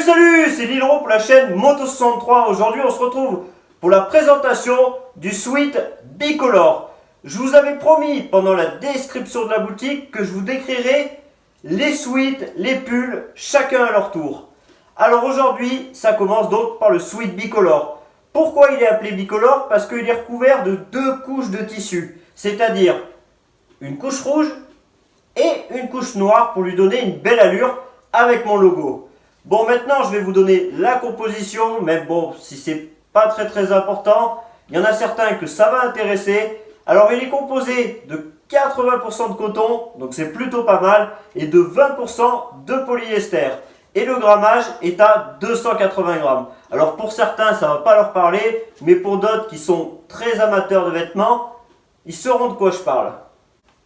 Salut, c'est Lilro pour la chaîne Moto63. Aujourd'hui on se retrouve pour la présentation du Sweet Bicolor. Je vous avais promis pendant la description de la boutique que je vous décrirais les sweats, les pulls, chacun à leur tour. Alors aujourd'hui ça commence donc par le Sweet Bicolor. Pourquoi il est appelé bicolore? Parce qu'il est recouvert de deux couches de tissu, c'est-à-dire une couche rouge et une couche noire pour lui donner une belle allure avec mon logo. Bon, maintenant je vais vous donner la composition, mais bon, si c'est pas très important, il y en a certains que ça va intéresser. Alors il est composé de 80% de coton, donc c'est plutôt pas mal, et de 20% de polyester. Et le grammage est à 280 grammes. Alors pour certains ça va pas leur parler, mais pour d'autres qui sont très amateurs de vêtements, ils sauront de quoi je parle.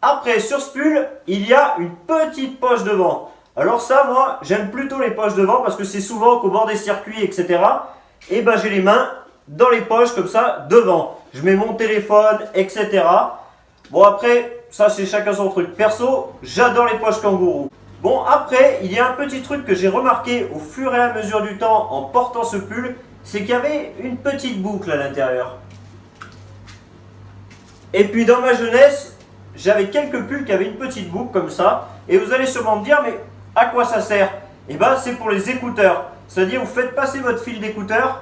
Après, sur ce pull, il y a une petite poche devant. Alors ça, moi, j'aime plutôt les poches devant parce que c'est souvent qu'au bord des circuits, etc. Et ben j'ai les mains dans les poches comme ça, devant. Je mets mon téléphone, etc. Bon après, ça c'est chacun son truc. Perso, j'adore les poches kangourou. Bon après, il y a un petit truc que j'ai remarqué au fur et à mesure du temps en portant ce pull, c'est qu'il y avait une petite boucle à l'intérieur. Et puis dans ma jeunesse, j'avais quelques pulls qui avaient une petite boucle comme ça. Et vous allez sûrement me dire, mais à quoi ça sert? Et bien c'est pour les écouteurs. C'est-à-dire vous faites passer votre fil d'écouteurs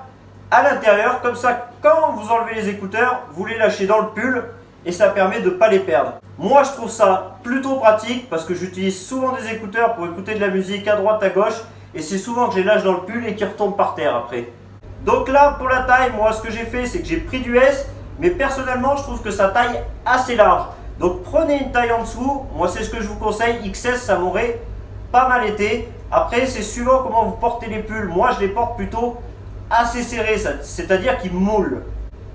à l'intérieur. Comme ça, quand vous enlevez les écouteurs, vous les lâchez dans le pull. Et ça permet de ne pas les perdre. Moi je trouve ça plutôt pratique parce que j'utilise souvent des écouteurs pour écouter de la musique à droite, à gauche. Et c'est souvent que je les lâche dans le pull et qu'ils retombent par terre après. Donc là pour la taille, moi ce que j'ai fait c'est que j'ai pris du S. Mais personnellement je trouve que sa taille assez large. Donc prenez une taille en dessous, moi c'est ce que je vous conseille, XS ça m'aurait pas mal été. Après c'est suivant comment vous portez les pulls, moi je les porte plutôt assez serrés, c'est-à-dire qu'ils moulent.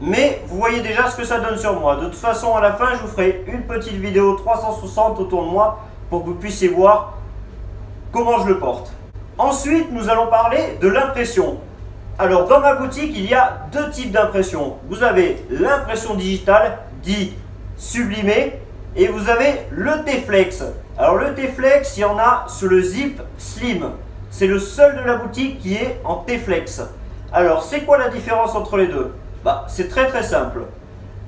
Mais vous voyez déjà ce que ça donne sur moi. De toute façon à la fin je vous ferai une petite vidéo 360 autour de moi pour que vous puissiez voir comment je le porte. Ensuite nous allons parler de l'impression. Alors dans ma boutique il y a deux types d'impression. Vous avez l'impression digitale, dit sublimé, et vous avez le T-Flex. Alors le T-Flex, il y en a sur le Zip Slim. C'est le seul de la boutique qui est en T-Flex. Alors c'est quoi la différence entre les deux? C'est très simple.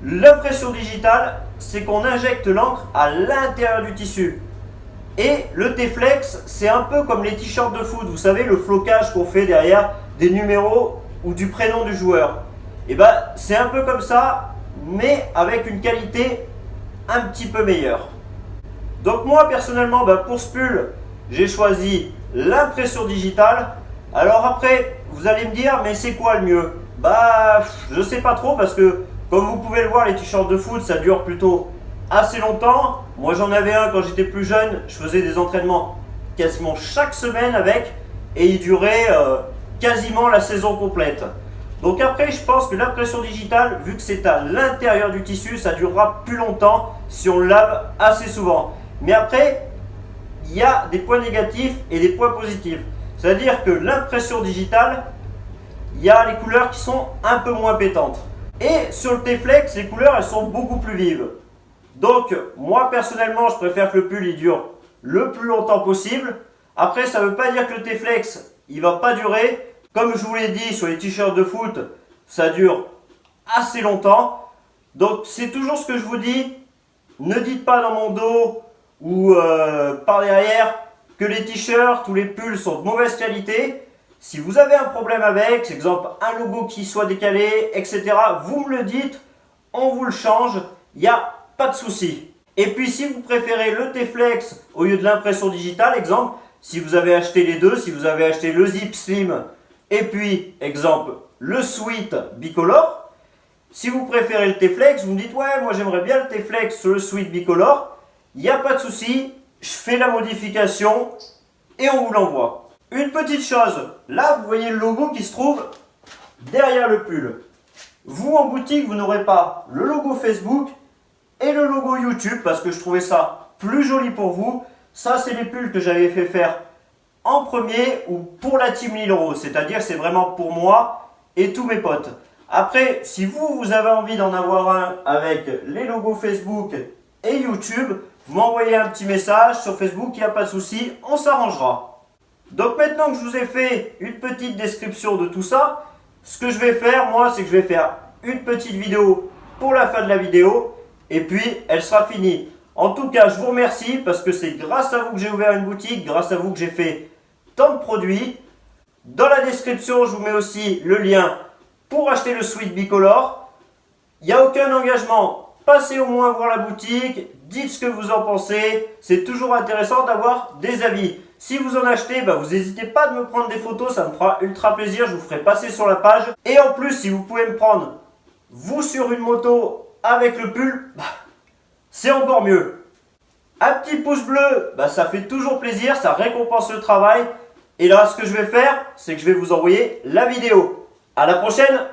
L'impression digitale, c'est qu'on injecte l'encre à l'intérieur du tissu. Et le T-Flex, c'est un peu comme les t-shirts de foot. Vous savez, le flocage qu'on fait derrière des numéros ou du prénom du joueur. Et c'est un peu comme ça, mais avec une qualité un petit peu meilleure. Donc moi personnellement pour ce pull j'ai choisi l'impression digitale. Alors après vous allez me dire mais c'est quoi le mieux? Je sais pas trop parce que comme vous pouvez le voir les t-shirts de foot ça dure plutôt assez longtemps. Moi j'en avais un quand j'étais plus jeune, je faisais des entraînements quasiment chaque semaine avec et il durait quasiment la saison complète. Donc après je pense que l'impression digitale, vu que c'est à l'intérieur du tissu, ça durera plus longtemps si on le lave assez souvent. Mais après, il y a des points négatifs et des points positifs. C'est-à-dire que l'impression digitale, il y a les couleurs qui sont un peu moins pétantes. Et sur le T-Flex, les couleurs elles sont beaucoup plus vives. Donc moi personnellement, je préfère que le pull il dure le plus longtemps possible. Après ça ne veut pas dire que le T-Flex il va pas durer. Comme je vous l'ai dit sur les t-shirts de foot, ça dure assez longtemps. Donc c'est toujours ce que je vous dis. Ne dites pas dans mon dos ou par derrière que les t-shirts ou les pulls sont de mauvaise qualité. Si vous avez un problème avec, par exemple un logo qui soit décalé, etc., vous me le dites, on vous le change, il n'y a pas de souci. Et puis si vous préférez le T-Flex au lieu de l'impression digitale, exemple, si vous avez acheté les deux, si vous avez acheté le Zip Slim, et puis, exemple, le Sweet Bicolor. Si vous préférez le T-Flex, vous me dites ouais, moi j'aimerais bien le T-Flex sur le Sweet Bicolor. Il n'y a pas de souci, je fais la modification et on vous l'envoie. Une petite chose, là vous voyez le logo qui se trouve derrière le pull. Vous en boutique, vous n'aurez pas le logo Facebook et le logo YouTube parce que je trouvais ça plus joli pour vous. Ça c'est les pulls que j'avais fait faire en premier ou pour la team Lilro, c'est-à-dire c'est vraiment pour moi et tous mes potes. Après, si vous avez envie d'en avoir un avec les logos Facebook et YouTube, vous m'envoyez un petit message sur Facebook, il n'y a pas de souci, on s'arrangera. Donc maintenant que je vous ai fait une petite description de tout ça, ce que je vais faire moi, c'est que je vais faire une petite vidéo pour la fin de la vidéo et puis elle sera finie. En tout cas, je vous remercie parce que c'est grâce à vous que j'ai ouvert une boutique, grâce à vous que j'ai fait tant de produits. Dans la description, je vous mets aussi le lien pour acheter le Sweet Bicolore. Il n'y a aucun engagement. Passez au moins voir la boutique, dites ce que vous en pensez. C'est toujours intéressant d'avoir des avis. Si vous en achetez, vous n'hésitez pas de me prendre des photos, ça me fera ultra plaisir. Je vous ferai passer sur la page. Et en plus, si vous pouvez me prendre vous sur une moto avec le pull, c'est encore mieux. Un petit pouce bleu, ça fait toujours plaisir, ça récompense le travail. Et là, ce que je vais faire, c'est que je vais vous envoyer la vidéo. À la prochaine!